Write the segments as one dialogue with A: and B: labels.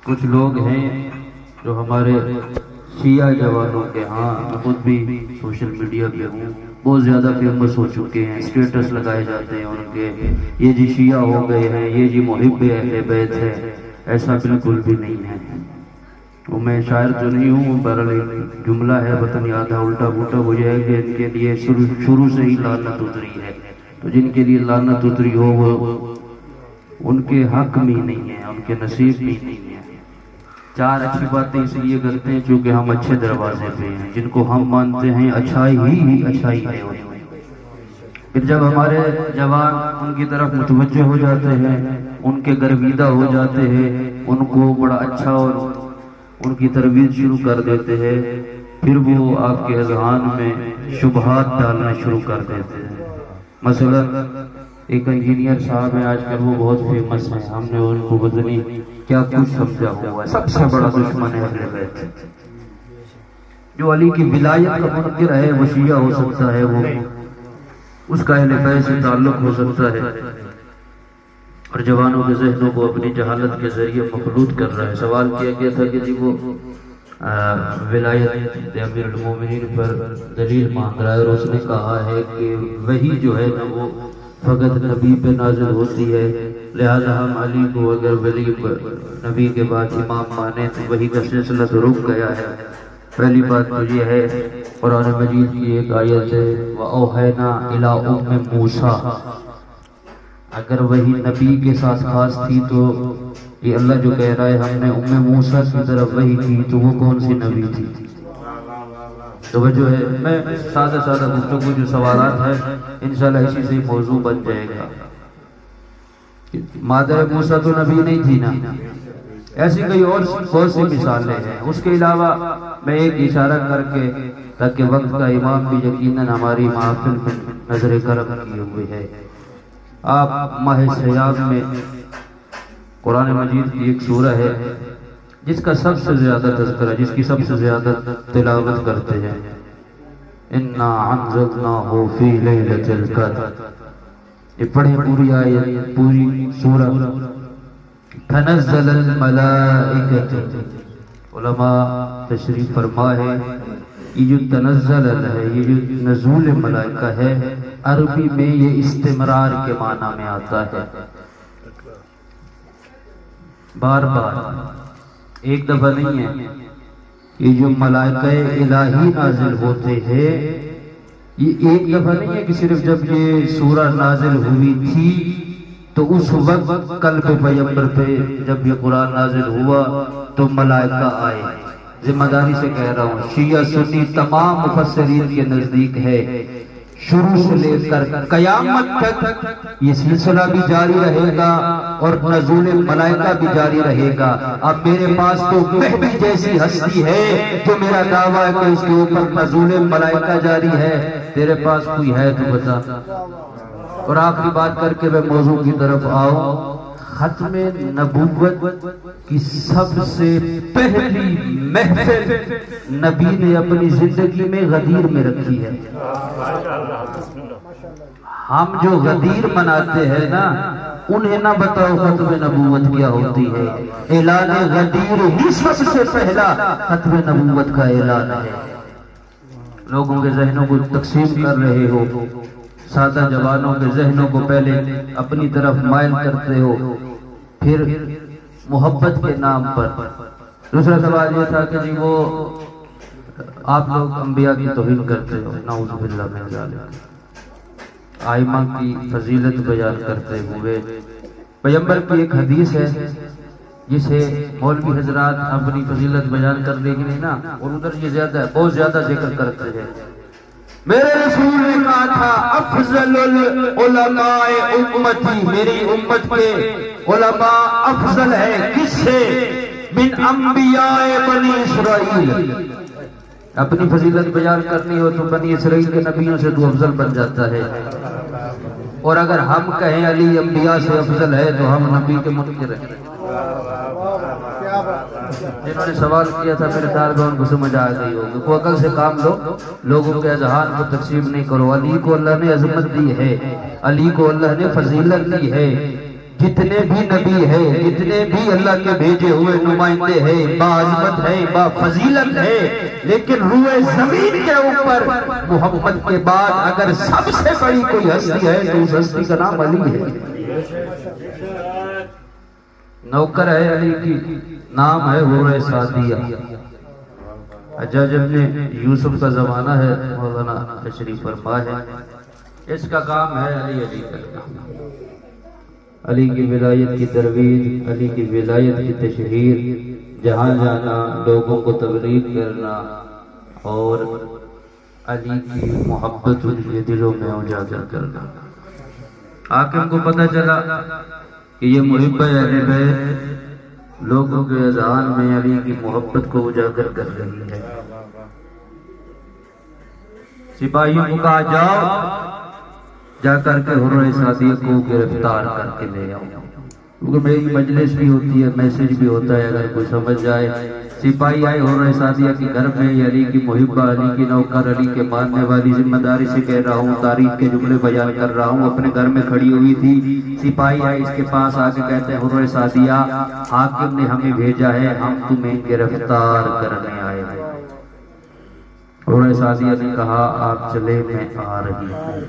A: کچھ لوگ ہیں جو ہمارے شیعہ جوانوں کے ہاں خود بھی سوشل میڈیا پہ ہوں بہت زیادہ فیمس ہو چکے ہیں، اسٹیٹس لگائے جاتے ہیں ان کے، یہ جی شیعہ ہو گئے ہیں، یہ جی محب اہل بیت ہے۔ ایسا بالکل بھی نہیں ہے۔ وہ میں شاعر تو نہیں ہوں، بہرحال ایک جملہ ہے، پتہ نہیں آدھا الٹا پلٹا ہو جائے کہ ان کے لیے شروع سے ہی لعنت اتری ہے، تو جن کے لیے لعنت اتری ہو وہ ان کے حق میں نہیں ہے، ان کے نصیب میں نہیں ہے۔ چار اچھی باتیں اس لیے کرتے ہیں چونکہ ہم اچھے دروازے پہ ہیں، جن کو ہم مانتے ہیں اچھائی ہی اچھائی ہے۔ پھر جب ہمارے جوان ان کی طرف متوجہ ہو جاتے ہیں، ان کے گرویدہ ہو جاتے ہیں، ان کو بڑا اچھا اور ان کی ترویج شروع کر دیتے ہیں، پھر وہ آپ کے اذہان میں شبہات ڈالنا شروع کر دیتے ہیں۔ مثلا ایک انجینئر صاحب ہیں آج کل، وہ بہت فیمس ہیں، ہم نے ان کو پتہ نہیں کیا کچھ سمجھا ہوا ہے، سب سے بڑا دشمن ہے اہل بیت۔ جو علی کی ولایت کا منکر ہے وہ شیعہ ہو سکتا ہے، وہ اس کا اہل بیت سے تعلق ہو سکتا ہے، اور جوانوں کے ذہنوں کو اپنی جہالت کے ذریعے مخلوط کر رہا ہے۔ سوال کیا گیا تھا کہ جی وہ ولایت امیر المومنین پر دلیل مانگ رہا ہے، اور اس نے کہا ہے کہ وہی جو ہے نا وہ فقط نبی پہ نازل ہوتی ہے، لہذا ہم علی کو اگر ولی نبی کے بعد امام مانے تو وہی کا سلسلہ تو رک گیا ہے۔ پہلی بات تو یہ ہے، قرآن مجید کی ایک آیت ہے وَأَوْحَيْنَا إِلَىٰ أُمِّ مُوسَىٰ، اگر وہی نبی کے ساتھ خاص تھی تو یہ اللہ جو کہہ رہا ہے ہم نے ام موسیٰ کی طرف وحی کی، تو وہ کون سی نبی تھی؟ توجہ ہے، میں سادہ گفتگو جو سوالات ہیں انشاءاللہ اسی سے موضوع بن جائے گا۔ مادر موسیٰ تو نبی نہیں تھی نا، ایسی کئی اور بہت سی مثالیں ہیں۔ اس کے علاوہ میں ایک اشارہ کر کے تاکہ وقت کا امام بھی یقیناً ہماری محفل میں نظر کرم کیے ہوئے ہے، آپ ماہ سیاب میں قرآن مجید کی ایک سورہ ہے جس کا سب سے زیادہ تذکرہ، جس کی سب سے زیادہ تلاوت کرتے ہیں، اِنَّا عَنزَلْنَاهُ فِي لَيْلَةِ الْقَدْرِ، یہ پڑھیں پوری آیت، پوری سورہ۔ تنزل الملائکۃ، علماء تشریف فرما ہے یہ جو تنزل ہے، یہ جو نزول ملائکہ ہے، عربی میں یہ استمرار کے معنی میں آتا ہے، بار بار، ایک دفعہ نہیں ہے۔ یہ جو ملائکہ الہی نازل ہوتے ہیں یہ ایک دفعہ نہیں ہے کہ صرف جب یہ سورہ نازل ہوئی تھی تو اس وقت قلب پیغمبر پہ جب یہ قرآن نازل ہوا تو ملائکہ آئے۔ ذمہ داری سے کہہ رہا ہوں، شیعہ سنی تمام مفسرین کے نزدیک ہے شروع سے لے کر قیامت تک یہ سلسلہ بھی جاری رہے گا اور نزول ملائکہ بھی جاری رہے گا۔ اب میرے پاس تو مہدی جیسی ہستی ہے جو میرا دعویٰ ہے کہ اس کے اوپر نزول ملائکہ جاری ہے، تیرے پاس کوئی ہے تو بتا۔ اور آخری بات کر کے میں موضوع کی طرف آؤں، ختم نبوت کی سب سے پہلی محفل نبی نے اپنی زندگی میں غدیر میں رکھی ہے۔ ہم جو غدیر مناتے ہیں نا، انہیں نہ بتاؤ ختم نبوت کیا ہوتی ہے۔ اعلان غدیر ہی سب سے پہلا ختم نبوت کا اعلان ہے۔ لوگوں کے ذہنوں کو تقسیم کر رہے ہو، سادہ جوانوں کے ذہنوں کو پہلے اپنی طرف مائل کرتے ہو، پھر محبت کے نام پر۔ دوسرا سوال یہ تھا کہ جی وہ آپ لوگ انبیاء کی توہین کرتے ہو، نعوذ باللہ من ذالک، آئمہ کی فضیلت بیان کرتے ہوئے۔ پیغمبر کی ایک حدیث ہے جسے مولوی حضرات اپنی فضیلت بیان کرنے کی نہیں نا، اور ادھر یہ زیادہ بہت زیادہ ذکر کرتے ہیں۔ میرے رسول نے کہا تھا افضل العلماء امتی، میری امت کے علماء افضل ہے کس سے؟ من انبیاء بنی اسرائیل۔ اپنی فضیلت بیان کرنی ہو تو بنی اسرائیل کے نبیوں سے تو افضل بن جاتا ہے، اور اگر ہم کہیں علی انبیاء سے افضل ہے تو ہم نبی کے منکر ہیں۔ جنہوں نے سوال کیا تھا میرے خیال میں ان کو سمجھ آ گئی ہوگی، کو عقل سے کام لو، لوگوں کے اذہان کو تقسیم نہیں کرو۔ علی کو اللہ نے عظمت دی ہے، علی کو اللہ نے فضیلت دی ہے، جتنے بھی نبی ہے، جتنے بھی اللہ کے بھیجے ہوئے نمائندے ہیں، باعظمت ہے، بافضیلت ہے، لیکن روئے زمین کے اوپر محمد کے بعد اگر سب سے بڑی کوئی ہستی ہے تو اس ہستی کا نام علی ہے۔ نوکر ہے علی کی، نام ہے حور سعدیہ۔ حجاج ابن یوسف کا زمانہ ہے، مولانا تشریف فرما ہے، اس کا کام ہے علی علی کرنا، علی کی ولایت کی ترویج، علی کی ولایت کی تشہیر، جہاں جانا، لوگوں کو تبلیغ کرنا اور علی کی محبت ان کے دلوں میں اجاگر کرنا۔ حاکم کو پتہ چلا کہ یہ محب اہل بیت لوگوں کے اذہان میں علی کی محبت کو اجاگر کر رہی ہے۔ سپاہیوں کو کہا جاؤ، جا کر کے حور سعدیہ کو گرفتار کر کے لے آؤ، کیونکہ میری مجلس بھی ہوتی ہے، میسج بھی ہوتا ہے، اگر کوئی سمجھ جائے۔ سپاہی آئے حور سعدیہ کے گھر میں، علی کی محبہ، علی کی نوکر، علی کے ماننے والی، ذمہ داری سے کہہ رہا ہوں، تاریخ کے جملے بیان کر رہا ہوں، اپنے گھر میں کھڑی ہوئی تھی۔ سپاہی آئے اس کے پاس آ کے کہتے ہیں حور سعدیہ حاکم نے ہمیں بھیجا ہے، ہم تمہیں گرفتار کرنے آئے ہیں۔ حور سعدیہ نے کہا آپ چلے، میں آ رہی ہوں۔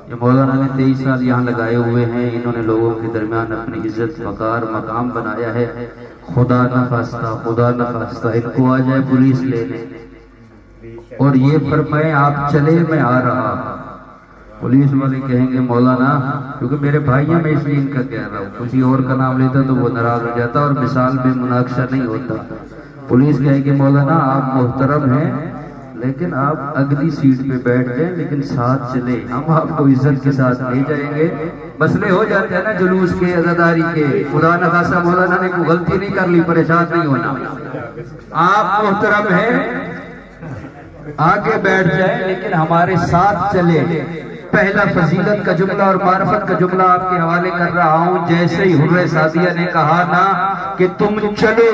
A: یہ مولانا نے 23 سال یہاں لگائے ہوئے ہیں، انہوں نے لوگوں کے درمیان اپنی عزت وقار مقام بنایا ہے۔ خدا نہ خواستہ ان کو آ جائے پولیس لینے اور یہ فرمائے آپ چلے، میں آ رہا۔ پولیس والے کہیں گے مولانا، کیونکہ میرے بھائی ہیں، میں اس لیے ان کا کہہ رہا ہوں، کسی اور کا نام لیتا تو وہ ناراض ہو جاتا اور مثال میں مناقشہ نہیں ہوتا۔ پولیس کہے گی مولانا آپ محترم ہیں، لیکن آپ اگلی سیٹ پہ بیٹھ جائیں، لیکن ساتھ چلے، ہم آپ کو عزت کے ساتھ لے جائیں گے۔ مسئلے ہو جاتے ہیں نا جلوس کے، عزاداری کے، خدا نہ خاصا مولانا نے کوئی غلطی نہیں کر لی، پریشان نہیں ہونا، آپ محترم ہیں، آگے بیٹھ جائیں لیکن ہمارے ساتھ چلے۔ پہلا فضیلت کا جملہ اور معرفت کا جملہ آپ کے حوالے کر رہا ہوں۔ جیسے ہی حور سعدیہ نے کہا نا کہ تم چلو،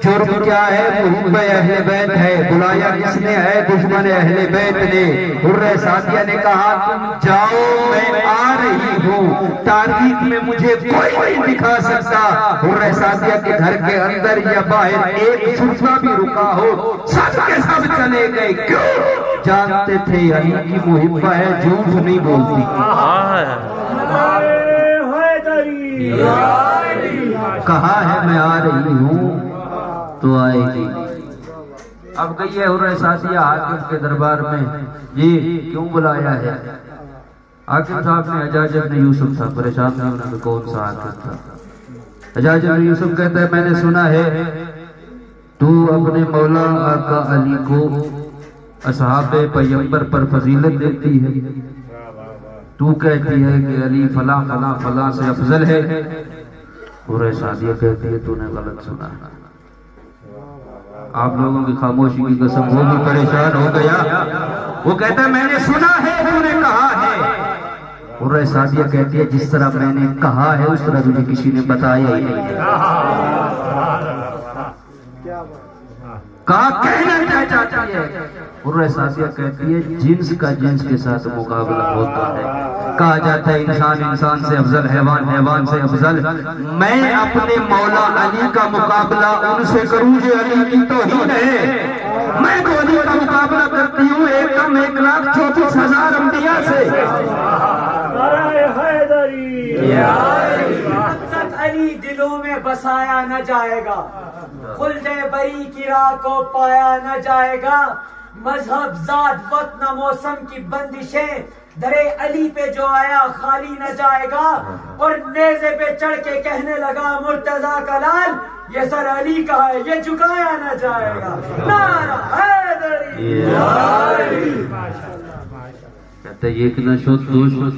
A: جرم کیا ہے؟ محب اہل بیت ہے، بلایا کس نے ہے؟ دشمن اہل بیت نے۔ حور سعدیہ نے کہا تم جاؤ، میں آ رہی ہوں، تاریخ میں مجھے کوئی نہیں دکھا سکتا۔ حور سعدیہ کے گھر کے اندر یا باہر ایک شرطہ بھی رکا ہو، سب کے سب چلے گئے۔ کیوں؟ جانتے تھے علی کی محبہ ہے، جھوٹ نہیں بولتی۔ کہا ہے میں آ رہی ہوں تو آئے گی۔ اب گئی ہے حور سعدیہ حاکم کے دربار میں، جی کیوں بلایا ہے؟ حاکم صاحب نے حجاج ابن یوسف تھا، پریشان نہیں ہونا کہ کون سا حاکم تھا۔ حجاج ابن یوسف کہتا ہے میں نے سنا ہے تو اپنے مولا آقا علی کو اصحاب پیغمبر پر فضیلت دیتی ہے، تو کہتی ہے کہ علی فلاں فلاں فلاں سے افضل ہے۔ حور سعدیہ کہتی ہے تو نے غلط سنا۔ آپ لوگوں کی خاموشی کی قسم، وہ بھی پریشان ہو گیا، وہ کہتا ہے میں نے سنا ہے تو نے کہا ہے۔ حور سعدیہ کہتی ہے جس طرح میں نے کہا ہے اس طرح مجھے کسی نے بتایا ہی نہیں ہے۔ کہا کہنا کیا چاہتی ہے؟ حور سعدیہ کہتی ہے جنس کا جنس کے ساتھ مقابلہ ہوتا ہے، کہا جاتا ہے انسان انسان سے افضل، حیوان حیوان سے افضل۔ میں اپنے مولا علی کا مقابلہ ان سے کروں جو علی کی توہین ہے؟ میں تو علی کا مقابلہ کرتی ہوں 1,34,000 انبیاء سے۔
B: علی دلوں میں بسایا نہ جائے گا، خلد بری کی راہ کو پایا نہ جائے گا، مذہب ذات وقت نہ موسم کی بندشیں درے علی پہ جو آیا خالی نہ جائے گا۔ اور نیزے پہ چڑھ کے کہنے لگا مرتضیٰ کا لال یہ سر علی کا ہے، یہ جھکایا نہ جائے گا۔ نعرہ حیدری۔
A: کہتا ہے ایک نہ شد دو شد۔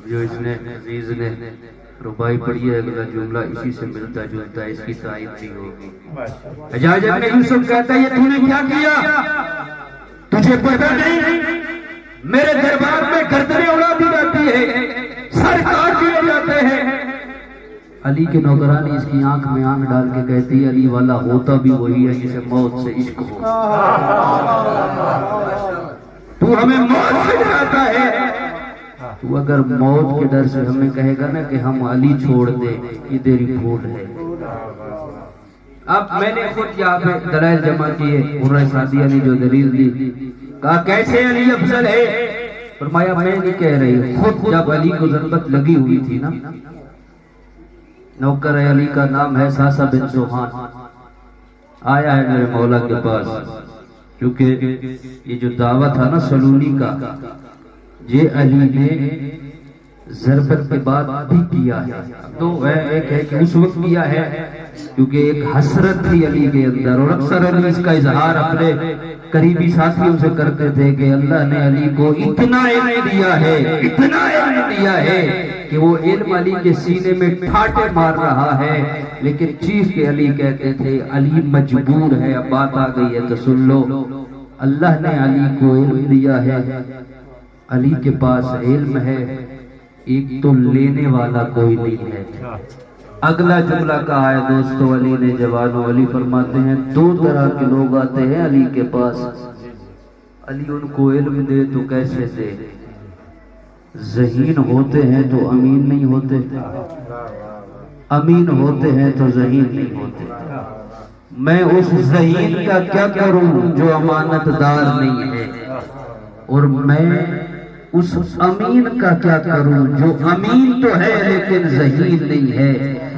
A: جو اس نے عزیز نے ربائی پڑھی ہے، اگلا جملہ اسی سے ملتا جلتا ہے، اس کی تائید بھی ہوگی۔ حجاج ابن یوسف کہتا ہے یہ تو نے کیا کیا؟ تجھے پتہ نہیں میرے دربار میں گردنیں اڑا دی جاتی ہے، سر کاٹ دیے جاتے ہیں۔ علی کے نوکرانی اس کی آنکھ میں آنکھ ڈال کے کہتی ہے علی والا ہوتا بھی وہی ہے جسے موت سے عشق ہو، تو ہمیں موت سے ڈراتا ہے۔ تو اگر موت کے ڈر سے ہمیں کہے گا نا کہ ہم علی چھوڑ دیں، یہ تیری بھول ہے۔ اب میں نے خود یہاں پہ دلائل جمع کیے، مرہ سعدیہ نے جو دلیل دی، کہا کیسے علی افضل ہے؟ فرمایا میں نہیں کہہ رہی، خود جب علی کو ضرورت لگی ہوئی تھی نا، نوکر علی کا نام ہے ساسا بن سوحان، آیا ہے میرے مولا کے پاس، کیونکہ یہ جو دعویٰ تھا نا سلونی کا، یہ علی نے ضربت کے بعد بھی کیا ہے۔ تو ایک ہے کہ اس وقت کیا ہے کیونکہ ایک حسرت تھی علی کے اندر، اور اکثر علی اس کا اظہار اپنے قریبی ساتھیوں سے کرتے تھے کہ اللہ نے علی کو اتنا علم دیا ہے، اتنا علم دیا ہے کہ وہ علم علی کے سینے میں ٹھاٹے مار رہا ہے، لیکن چیخ کے علی کہتے تھے علی مجبور ہے، اب بات آ گئی ہے تو سن لو، اللہ نے علی کو علم دیا ہے، علی کے پاس علم ہے، ایک تو لینے والا کوئی نہیں ہے۔ اگلا جملہ کہا ہے دوستو علی نے جوانو، علی فرماتے ہیں دو طرح کے لوگ آتے ہیں علی کے پاس، علی ان کو علم دے تو کیسے دے؟ ذہین ہوتے ہیں تو امین نہیں ہوتے، امین ہوتے ہیں تو ذہین نہیں ہوتے۔ میں اس ذہین کا کیا کروں جو امانت دار نہیں ہے، اور میں اس امین کا کیا کروں جو امین تو ہے لیکن ذہین نہیں ہے؟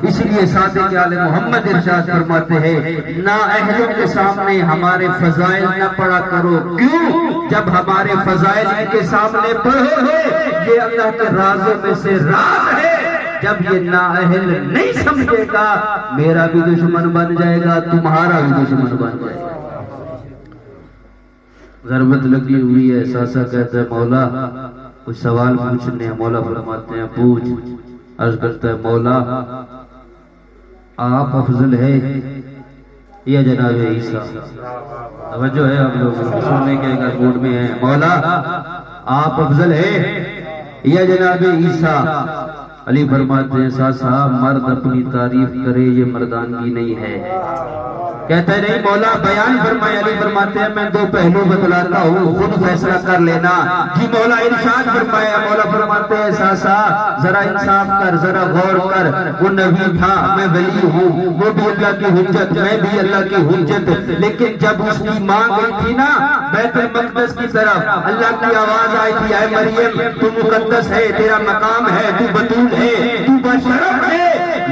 A: اس لیے صادق آل محمد ارشاد فرماتے ہیں نااہلوں کے سامنے ہمارے فضائل نہ پڑھا کرو، کیوں؟ جب ہمارے فضائل کے سامنے پڑھو گے یہ اللہ کے رازوں میں سے راز ہے، جب یہ نااہل نہیں سمجھے گا میرا بھی دشمن بن جائے گا، تمہارا بھی دشمن بن جائے گا۔ ضربت لگی ہوئی ہے، ساسا کہتا ہے مولا کچھ سوال پوچھنے ہیں، مولا فرماتے ہیں پوچھ۔ عرض کرتا ہے مولا آپ افضل ہے یا جناب عیسیٰ؟ توجہ ہے آپ لوگ سننے کے اگر موڈ میں ہیں، مولا آپ افضل ہے یا جناب عیسیٰ؟ علی فرماتے ہیں ساسا مرد اپنی تعریف کرے یہ مردانگی نہیں ہے۔ کہتا ہے نہیں مولا بیان فرمائے۔ علی فرماتے ہیں میں دو پہلو بتلاتا ہوں خود فیصلہ کر لینا۔ جی مولا ارشاد فرمایا۔ مولا فرماتے ہیں ساسا ذرا انصاف کر، ذرا غور کر، وہ نبی تھا میں ولی ہوں، وہ بھی اللہ کی حجت میں بھی اللہ کی حجت، لیکن جب اس کی ماں گئی تھی نا بیت المقدس کی طرف اللہ کی آواز آئی تھی اے مریم تو مقدس ہے، تیرا مقام ہے، تو بطول ہے، تو بشرف ہے،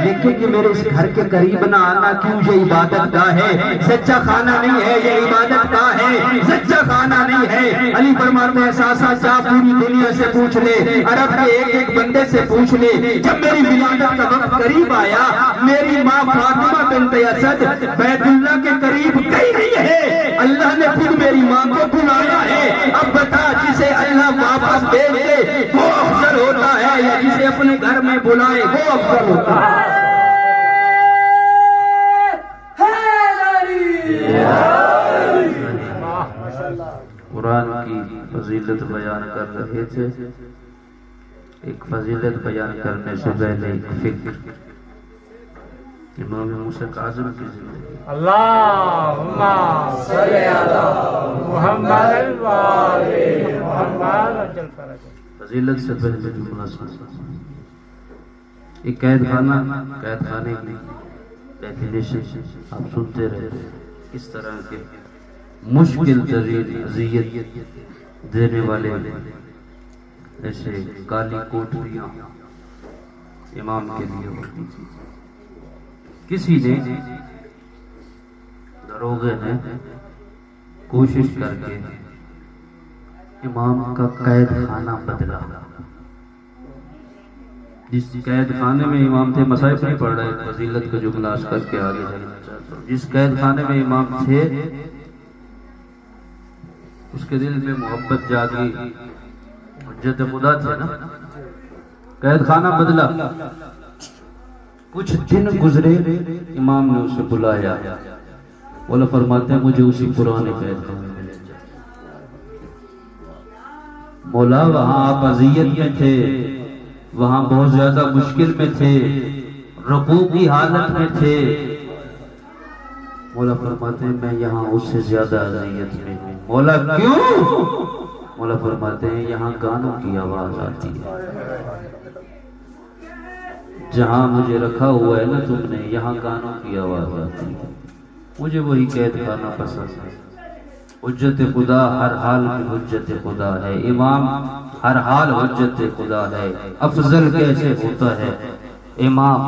A: لیکن یہ میرے اس گھر کے قریب نہ آنا، کیوں یہ عبادت گاہ ہے، سچا خانہ نہیں ہے، یہ عبادت گاہ ہے، سچا خانہ نہیں ہے۔ علی فرماتے ہیں ساسا جا پوری دنیا سے پوچھ لے، عرب کے ایک ایک بندے سے پوچھ لے، جب میری ولادت کا وقت قریب آیا میری ماں فاطمہ بنت اسد بیت اللہ کے قریب گئی نہیں ہے، اللہ نے خود میری ماں کو بلایا ہے۔ اب بتا جسے اللہ واپس بھیج دے وہ افضل ہوتا ہے یا جسے اپنے گھر میں بلائے وہ افضل ہوتا ہے؟ قرآن کی فضیلت بیان کر رہے تھے، ایک فضیلت بیان کرنے سے پہلے ایک فکر، امام موسی کاظم کی زندگی۔
B: اللہم صلی علی محمد وآل محمد۔
A: فضیلت سے پہلے جملہ سنا، ایک قید خانے کی ڈیفینیشن آپ سنتے رہتے، اس طرح کے مشکل ترین اذیت دینے والے ایسے کالی کوٹریاں امام کے لیے ہوتی تھی۔ کسی نے دروغے نے کوشش کر کے امام کا قید خانہ بدلا، جس قید خانے میں امام تھے، مصائب نہیں پڑھ رہے، فضیلت کا جملہ عرض کر کے آگے چلنا چاہتا ہوں، جس قید خانے میں امام تھے اس کے دل میں محبت جاگی، حجت خدا تھے نا، قید خانہ بدلا، کچھ دن گزرے امام نے اسے بلایا، مولا فرماتے ہیں مجھے اسی پرانے قید خانے میں لے جا۔ مولا وہاں آپ اذیت میں تھے، وہاں بہت زیادہ مشکل میں تھے، رکوع کی حالت میں تھے۔ مولا فرماتے ہیں میں یہاں اس سے زیادہ اذیت میں ہوں۔ مولا کیوں؟ مولا فرماتے ہیں یہاں گانوں کی آواز آتی ہے، جہاں مجھے رکھا ہوا ہے نا تم نے، یہاں گانوں کی آواز آتی ہے۔ مجھے وہی قید خانہ پسند ہے، حجت خدا ہر حال میں حجت خدا ہے، امام ہر حال حجت خدا ہے۔ افضل کیسے ہوتا ہے امام،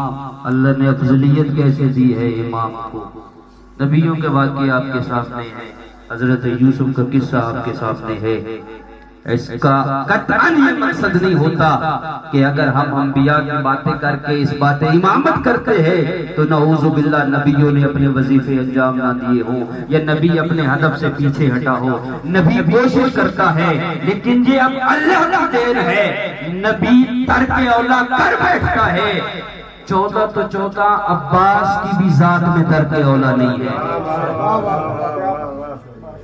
A: اللہ نے افضلیت کیسے دی ہے امام کو۔ نبیوں کے واقعے آپ کے سامنے ہیں، حضرت یوسف کا قصہ آپ کے سامنے ہے۔ اس کا قطعاً یہ مقصد نہیں ہوتا کہ اگر ہم انبیاء کی باتیں کر کے اس بات امامت کرتے ہیں تو نعوذ باللہ نبیوں نے اپنے وظیفے انجام نہ دیے ہوں یا نبی اپنے ہدف سے پیچھے ہٹا ہو۔ نبی کوشش کرتا ہے، لیکن یہ اب اللہ کی دین ہے، نبی ترک اولا کر بیٹھتا ہے۔ 14 تو 14 عباس کی بھی ذات میں ترک اولا نہیں ہے،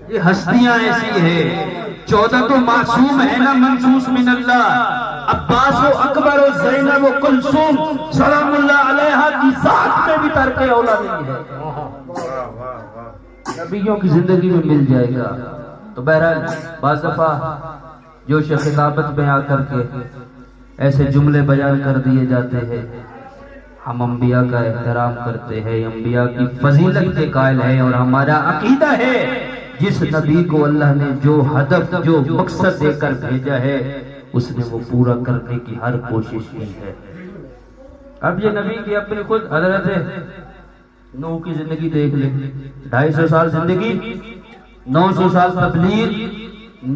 A: یہ ہستیاں ایسی ہیں۔ 14 تو معصوم ہے نا، منصوص من اللہ، عباس و اکبر و زینب و کلثوم سلام اللہ علیہا کی ذات میں بھی ترک اولا نہیں ہے، نبیوں کی زندگی میں مل جائے گا۔ تو بہرحال بعض دفعہ جوش خطابت میں آ کر کے ایسے جملے بیان کر دیے جاتے ہیں۔ ہم انبیاء کا احترام کرتے ہیں، انبیاء کی فضیلت کے قائل ہیں، اور ہمارا عقیدہ ہے جس نبی کو اللہ نے جو ہدف جو مقصد دے کر بھیجا ہے اس نے وہ پورا کرنے کی ہر کوشش کی ہے۔ اب یہ نبی کی اپنی خود حضرت نوح کی زندگی دیکھ لیں، 250 سال زندگی، 900 سال تبلیغ،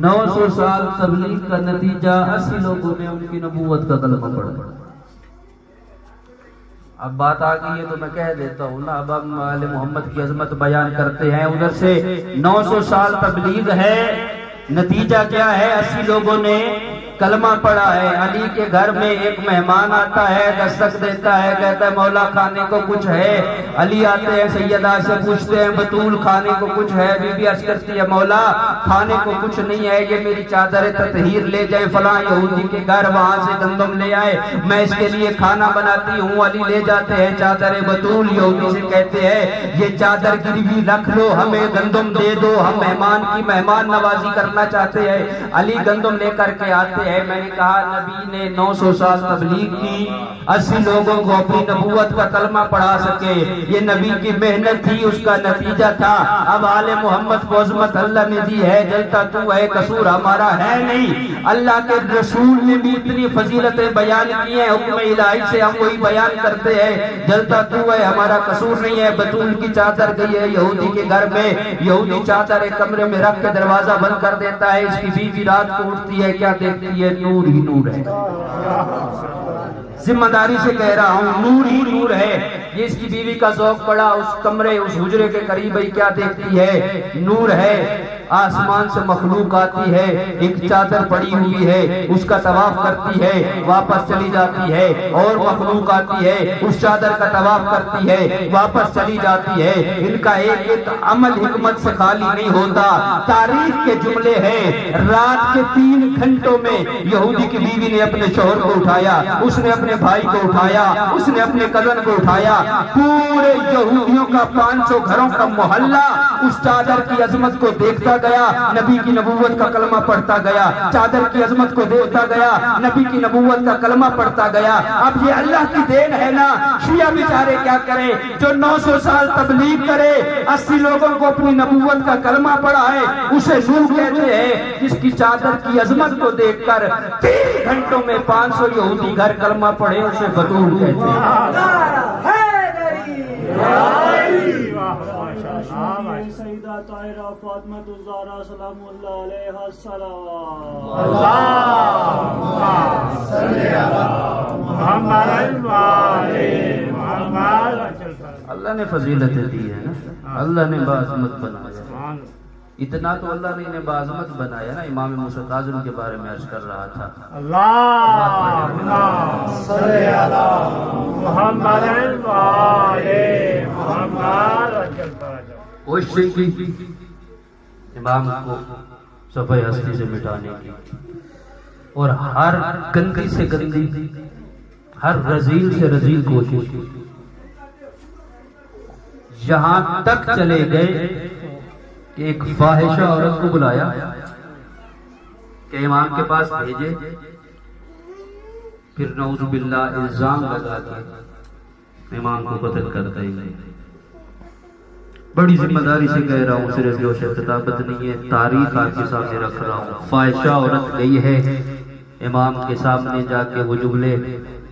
A: 900 سال تبلیغ کا نتیجہ 80 لوگوں نے ان کی نبوت کا کلمہ پڑھا۔ اب بات آ گئی ہے تو میں کہہ دیتا ہوں نا، اب ہم آل محمد کی عظمت بیان کرتے ہیں، ادھر سے 900 سال تبلیغ ہے، نتیجہ کیا ہے؟ 80 لوگوں نے کلمہ پڑھا ہے۔ علی کے گھر میں ایک مہمان آتا ہے، دستک دیتا ہے، کہتا ہے مولا کھانے کو کچھ ہے؟ علی آتے ہیں، سیدہ سے پوچھتے ہیں بطول کھانے کو کچھ ہے؟ بی بی عرض کرتی ہے مولا کھانے کو کچھ نہیں ہے، یہ میری چادر تطہیر لے جائیں فلاں یہودی کے گھر، وہاں سے گندم لے آئے، میں اس کے لیے کھانا بناتی ہوں۔ علی لے جاتے ہیں چادر بطول، یہودی سے کہتے ہیں یہ چادر گروی رکھ لو، ہمیں گندم دے دو، ہم مہمان کی مہمان نوازی کرنا چاہتے ہیں۔ علی گندم لے کر کے آتے ہیں۔ میں نے کہا نبی نے 900 سال تبلیغ کی، 80 لوگوں کو اپنی نبوت کا کلمہ پڑھا سکے، یہ نبی کی محنت تھی، اس کا نتیجہ تھا۔ اب آل محمد کو عظمت اللہ نے دی ہے، جلتا تو ہے، قصور ہمارا ہے نہیں۔ اللہ کے رسول نے بھی اتنی فضیلتیں بیان کی ہیں، حکم الہی سے ہم وہی بیان کرتے ہیں، جلتا تو ہے، ہمارا قصور نہیں ہے۔ بطول کی چادر گئی ہے یہودی کے گھر میں، یہودی چادر ایک کمرے میں رکھ کے دروازہ بند کر دیتا ہے، اس کی بیوی رات کو اٹھتی ہے، کیا دیکھتی ہے؟ نور ہی نور ہے، ذمہ داری سے کہہ رہا ہوں، نور ہی نور ہے۔ یہ اس کی بیوی کا ذوق پڑا، اس کمرے اس حجرے کے قریب ہی کیا دیکھتی ہے؟ نور ہے۔ آسمان سے مخلوق آتی ہے، ایک چادر پڑی ہوئی ہے، اس کا طواف کرتی ہے، واپس چلی جاتی ہے، اور مخلوق آتی ہے، اس چادر کا طواف کرتی ہے، واپس چلی جاتی ہے۔ ان کا ایک ایک عمل حکمت سے خالی نہیں ہوتا۔ تاریخ کے جملے ہیں، رات کے 3 گھنٹوں میں یہودی کی بیوی نے اپنے شوہر کو اٹھایا، اس نے اپنے بھائی کو اٹھایا، اس نے اپنے کزن کو اٹھایا، پورے یہودیوں کا 500 گھروں کا محلہ اس چادر کی عظمت کو دیکھتا گیا، نبی کی نبوت کا کلمہ پڑھتا گیا، چادر کی عظمت کو دیکھتا گیا، نبی کی نبوت کا کلمہ پڑھتا گیا۔ اب یہ اللہ کی دین ہے نا، شیعہ بیچارے کیا کریں جو 900 سال تبلیغ کرے، 80 لوگوں کو اپنی نبوت کا کلمہ پڑھا ہے، اسے نور کہتے ہیں، جس کی چادر کی عظمت کو دیکھ کر 3 گھنٹوں میں 500 یہودی گھر کلمہ پڑھے، اسے بطول کہتے ہیں۔
C: سیدہ طاہرہ فاطمہ الزہرا سلام اللہ علیہا السلام، اللہم صلی علی محمد وآلِ محمد۔
A: اللہ نے فضیلتیں دی ہے نا، اللہ نے باعظمت بنایا، اتنا تو اللہ نے انہیں باعظمت بنایا نا۔ امام موسیٰ کاظم کے بارے میں عرض کر رہا تھا،
C: اللہم صلی علی محمد وآلِ محمد۔
A: کوشش کی امام کو صفحہ ہستی سے مٹانے کی، اور ہر گندی سے گندی، ہر رذیل سے رذیل کوشش کی، یہاں تک چلے گئے کہ ایک فاحشہ عورت کو بلایا، کہ امام کے پاس بھیجے، پھر نعوذ باللہ الزام لگا کے امام کو قتل کرتا ہی نہیں۔ بڑی ذمہ داری سے کہہ رہا ہوں، صرف جوش طاقت نہیں ہے، تاریخ آپ کے سامنے رکھ رہا ہوں۔ فاحشہ عورت گئی ہے امام کے سامنے جا کے، وہ جملے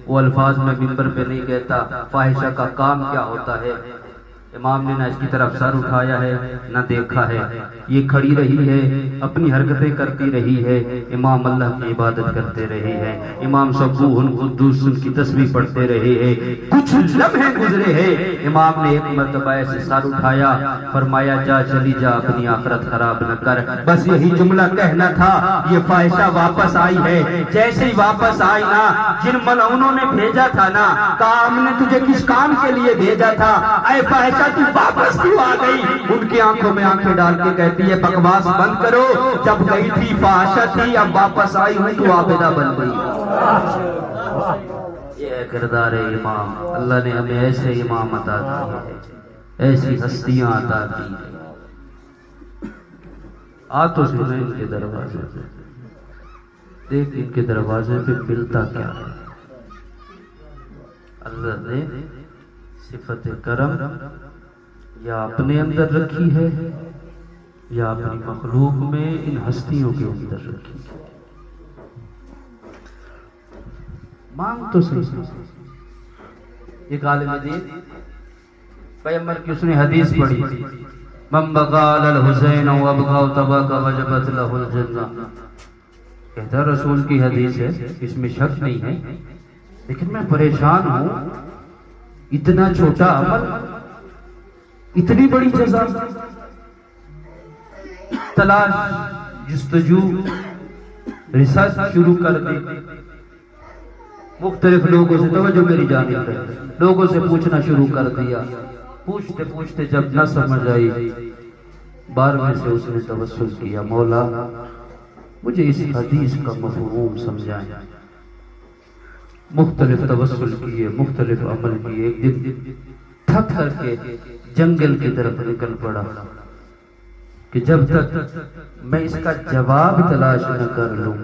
A: وہ الفاظ میں ممبر پہ نہیں کہتا، فاحشہ کا کام کیا ہوتا ہے۔ امام نے نہ اس کی طرف سر اٹھایا ہے نہ دیکھا ہے، یہ کھڑی رہی ہے، اپنی حرکتیں کرتی رہی ہے، امام اللہ کی عبادت کرتے رہے ہیں، امام سبوح قدوس کی تسبیح پڑھتے رہے ہیں۔ کچھ لمحے گزرے ہیں، امام نے ایک مرتبہ ایسے سر اٹھایا، فرمایا جا چلی جا، اپنی آخرت خراب نہ کر، بس یہی جملہ کہنا تھا۔ یہ فاحشہ واپس آئی ہے، جیسے ہی واپس آئی نا، جن ملعونوں نے بھیجا تھا نا، کہا ہم نے تجھے کس کام کے لیے بھیجا تھا، اے فاحشہ تو واپس کیوں آ گئی؟ ان کی آنکھوں میں آنکھیں ڈال کے کہتی ہے بکواس بند کرو، جب گئی تھی فاحشہ تھی، اب واپس آئی ہوں تو عابدہ بن گئی۔ یہ ہے کردار امام۔ اللہ نے ہمیں ایسے امام عطا کیے، ایسی ہستیاں عطا کی۔ آ تو سنیں ان کے دروازے پہ، دیکھ ان کے دروازے پہ ملتا کیا ہے۔ اللہ نے صفت کرم یا اپنے اندر رکھی ہے یا اپنی مخلوق میں ان ہستیوں کے اندر رکھی ہے۔ مانگ تو صحیح۔ ایک عالم دین پیغمبر کی اس نے حدیث پڑھی، من بقى على الحسین وابقى تبقى وجبت له الجنہ۔ کہتا رسول کی حدیث ہے، اس میں شک نہیں ہے، لیکن میں پریشان ہوں، اتنا چھوٹا عمل، اتنی بڑی جزا، تلاش جستجو ریسرچ شروع کر دی، مختلف لوگوں سے توجہ میری جانب ہے، لوگوں سے پوچھنا شروع کر دیا، پوچھتے پوچھتے جب نہ سمجھ آئی، 12ویں سے اس نے توسل کیا، مولا مجھے اس حدیث کا مفہوم سمجھائیں۔ مختلف توسل کیے، مختلف عمل کیے، ایک دن تھک کر کے جنگل کی طرف نکل پڑا کہ جب تک میں اس کا جواب تلاش نہ کر لوں،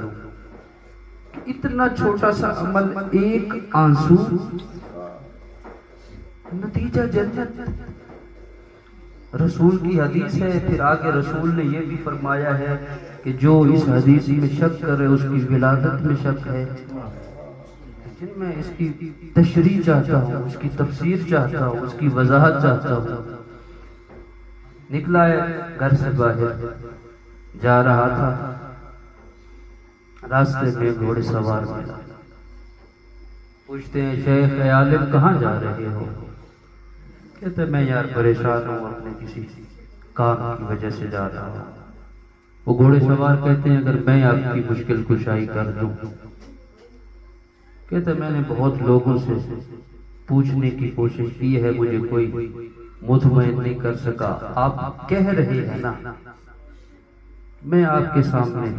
A: اتنا چھوٹا سا عمل، ایک آنسو، نتیجہ جنت۔ رسول کی حدیث ہے، پھر آگے رسول نے یہ بھی فرمایا ہے کہ جو اس حدیث میں شک کرے اس کی ولادت میں شک ہے۔ لیکن میں اس کی تشریح چاہتا ہوں، اس کی تفسیر چاہتا ہوں، اس کی وضاحت چاہتا ہوں۔ نکلا ہے گھر سے باہر، جا رہا تھا، راستے میں گھوڑے سوار ملا، پوچھتے ہیں شیخ عالم کہاں جا رہے ہو؟ کہتے میں یار پریشان ہوں، اپنے کسی کام کی وجہ سے جا رہا ہوں۔ وہ گھوڑے سوار کہتے ہیں اگر میں آپ کی مشکل کشائی کر دوں؟ کہتے میں نے بہت لوگوں سے پوچھنے کی کوشش کی ہے، مجھے کوئی مطمئن نہیں کر سکا، آپ کہہ رہے ہیں نا، میں آپ کے سامنے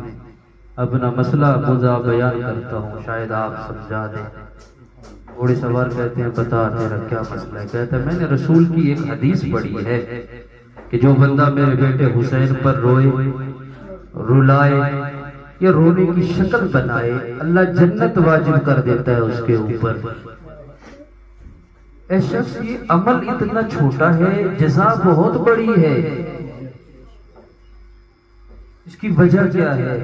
A: اپنا مسئلہ مدعا بیان کرتا ہوں، شاید آپ سمجھا دیں۔ گھوڑے سوار کہتے ہیں بتا تیرا کیا مسئلہ ہے؟ کہتا ہے میں نے رسول کی ایک حدیث پڑھی ہے کہ جو بندہ میرے بیٹے حسین پر روئے، رلائے یا رونے کی شکل بنائے، اللہ جنت واجب کر دیتا ہے اس کے اوپر۔ اے شخص یہ عمل اتنا چھوٹا ہے، جزا بہت بڑی ہے، اس کی وجہ کیا ہے؟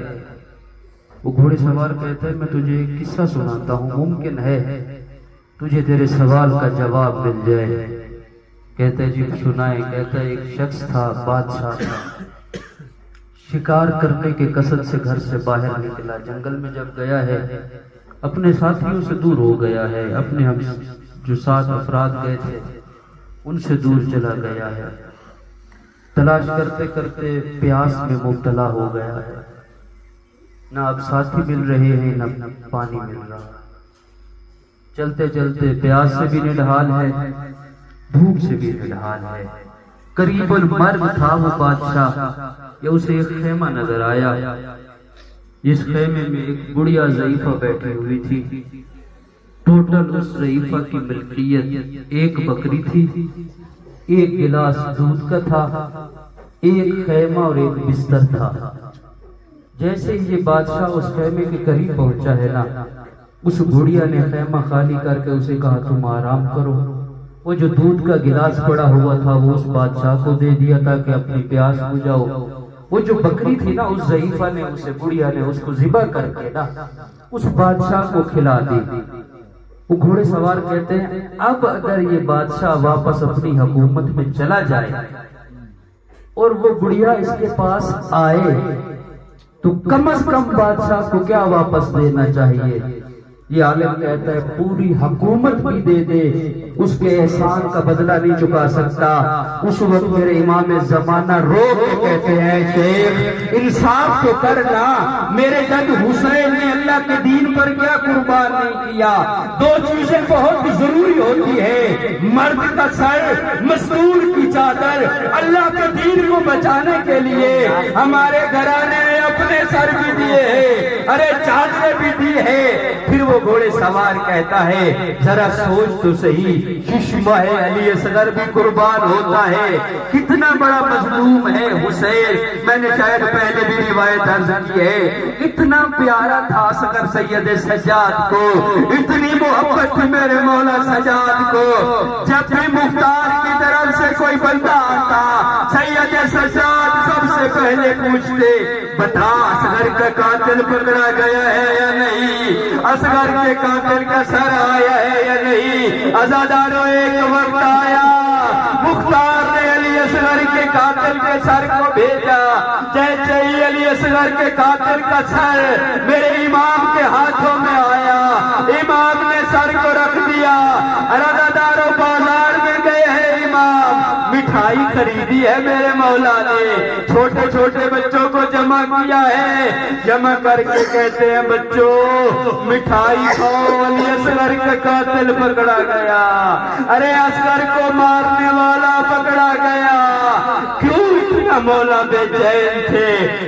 A: وہ گھوڑے سوار کہتا ہے میں تجھے ایک قصہ سناتا ہوں، ممکن ہے تجھے تیرے سوال کا جواب مل جائے۔ کہتا ہے جی سنائے۔ کہتا ہے ایک شخص تھا، بادشاہ تھا، شکار کرنے کے قصد سے گھر سے باہر نکلا، جنگل میں جب گیا ہے اپنے ساتھیوں سے دور ہو گیا ہے، اپنے ہم جو 7 افراد گئے تھے ان سے دور چلا گیا ہے، تلاش کرتے کرتے پیاس میں مبتلا ہو گیا ہے، نہ اب ساتھی مل رہے ہیں نہ پانی مل رہا، چلتے چلتے پیاس سے بھی نڈھال ہے، بھوک سے بھی نڈھال ہے، قریب المرگ تھا وہ بادشاہ، یا اسے ایک خیمہ نظر آیا، جس خیمے میں ایک بڑھیا ضعیفہ بیٹھی ہوئی تھی، ٹوٹل اس ضعیفہ کی ملکیت ایک بکری تھی، ایک گلاس دودھ کا تھا، ایک خیمہ اور ایک بستر تھا، جیسے ہی یہ بادشاہ اس خیمے کے قریب پہنچا ہے نا، اس بڑھیا نے خیمہ خالی کر کے اسے کہا تم آرام کرو۔ وہ جو دودھ کا گلاس پڑا ہوا تھا وہ اس بادشاہ کو دے دیا تاکہ اپنی پیاس بجھاؤ۔ وہ جو بکری تھی نا، اس ضعیفہ نے، اسے بڑھیا نے اس کو ذبح کر کے نا اس بادشاہ کو کھلا دی۔ وہ گھوڑے سوار کہتے ہیں اب اگر یہ بادشاہ واپس اپنی حکومت میں چلا جائے اور وہ بڑھیا اس کے پاس آئے تو کم از کم بادشاہ کو کیا واپس دینا چاہیے؟ یہ عالم کہتا ہے پوری حکومت بھی دے دے، اس کے احسان کا بدلہ نہیں چکا سکتا۔ اس وقت میرے امام زمانہ رو کے کہتے ہیں شیخ انصاف تو کرنا، میرے جد حسین نے اللہ کے دین پر کیا قربان نہیں کیا؟ دو چیزیں بہت ضروری ہوتی ہے، مرد کا سر، مستور کی چادر۔ اللہ کے دین کو بچانے کے لیے ہمارے گھرانے نے اپنے سر بھی دیے ہیں، ارے چادریں بھی دی ہے۔ پھر وہ گھوڑے سوار کہتا ہے ذرا سوچ تو صحیح، ششمہ علی اصغر بھی قربان ہوتا ہے، کتنا بڑا مظلوم ہے حسین۔ میں نے شاید پہلے بھی روایت عرض کی ہے، اتنا پیارا تھا اصغر سید سجاد کو، اتنی محبت تھی میرے مولا سجاد کو، جب بھی مختار کی طرف سے کوئی بندہ آتا سید سجاد سب سے پہلے پوچھتے بتا اصغر کا قاتل پکڑا گیا ہے یا نہیں، اصغر کے قاتل کا سر آیا ہے یا نہیں۔ عزاداروں ایک وقت آیا، مختار نے علی اصغر کے قاتل کے سر کو بھیجا، جیسے ہی علی اصغر کے قاتل کا سر میرے امام کے ہاتھوں میں آیا، امام نے سر کو رکھ دیا۔ عزاداروں بازار میں گئے ہیں امام، مٹھائی خریدی ہے میرے مولا نے، چھوٹے چھوٹے بچوں کو جمع کیا ہے، جمع کر کے کہتے ہیں بچوں مٹھائی کھاؤ، علی اصغر کا قاتل پکڑا گیا، ارے اصغر کو مارنے والا پکڑا گیا۔ کیوں اتنا مولا بے چین تھے؟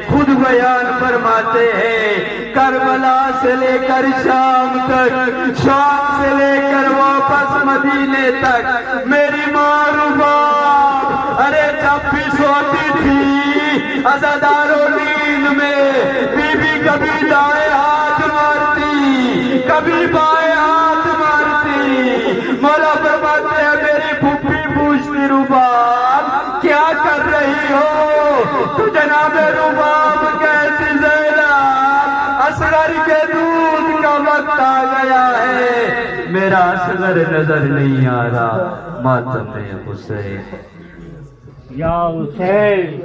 A: خود بیان فرماتے ہیں کربلا سے لے کر شام تک، شام سے لے کر واپس مدینے تک میری ماں رباب ارے جب بھی سوتی تھی عزاداروں نیند میں، بی بی کبھی دائیں ہاتھ مارتی کبھی بائیں ہاتھ مارتی، مولا فرماتے ہیں میری پھپھی پوچھتی رباب کیا کر رہی ہو؟ تو جناب رباب کہتی زینب اصغر کے دودھ کا وقت آ گیا ہے، میرا اصغر نظر نہیں آ رہا، ماتم حسین
C: یا حسین۔